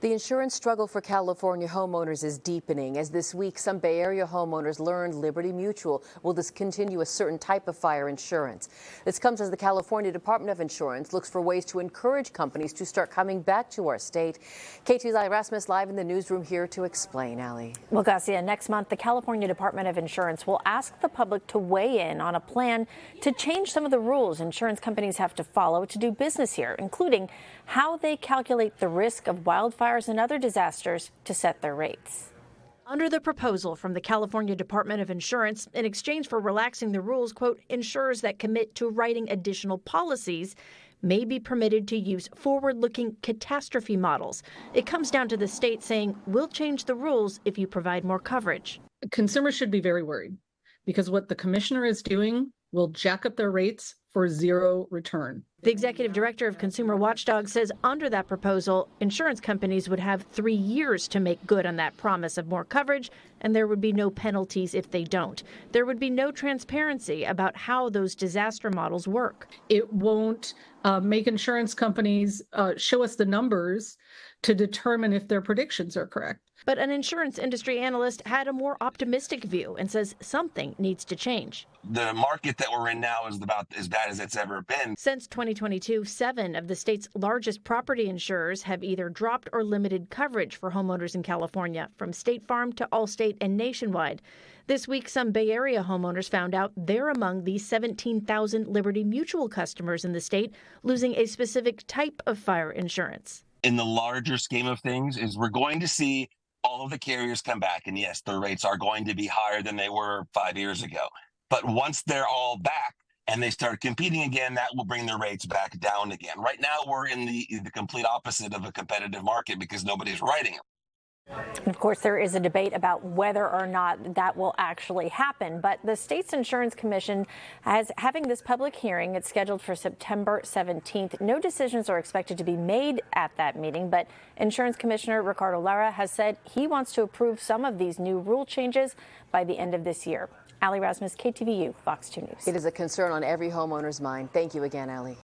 The insurance struggle for California homeowners is deepening as this week some Bay Area homeowners learned Liberty Mutual will discontinue a certain type of fire insurance. This comes as the California Department of Insurance looks for ways to encourage companies to start coming back to our state. KT's Ali Rasmus live in the newsroom here to explain, Ali. Well, Garcia, next month the California Department of Insurance will ask the public to weigh in on a plan to change some of the rules insurance companies have to follow to do business here, including how they calculate the risk of wildfires and other disasters to set their rates. Under the proposal from the California Department of Insurance, in exchange for relaxing the rules, quote, insurers that commit to writing additional policies may be permitted to use forward-looking catastrophe models. It comes down to the state saying, we'll change the rules if you provide more coverage. Consumers should be very worried because what the commissioner is doing will jack up their rates for zero return. The executive director of Consumer Watchdog says under that proposal, insurance companies would have 3 years to make good on that promise of more coverage, and there would be no penalties if they don't. There would be no transparency about how those disaster models work. It won't make insurance companies show us the numbers to determine if their predictions are correct. But an insurance industry analyst had a more optimistic view and says something needs to change. The market that we're in now is about as bad as it's ever been. Since 2022, 7 of the state's largest property insurers have either dropped or limited coverage for homeowners in California, from State Farm to Allstate and Nationwide. This week, some Bay Area homeowners found out they're among the 17,000 Liberty Mutual customers in the state losing a specific type of fire insurance. In the larger scheme of things, is we're going to see all of the carriers come back, and yes, their rates are going to be higher than they were 5 years ago. But once they're all back and they start competing again, that will bring their rates back down again. Right now, we're in the complete opposite of a competitive market because nobody's writing them. And of course, there is a debate about whether or not that will actually happen. But the state's insurance commission is having this public hearing. It's scheduled for September 17th. No decisions are expected to be made at that meeting. But Insurance Commissioner Ricardo Lara has said he wants to approve some of these new rule changes by the end of this year. Ali Rasmus, KTVU, Fox 2 News. It is a concern on every homeowner's mind. Thank you again, Ali.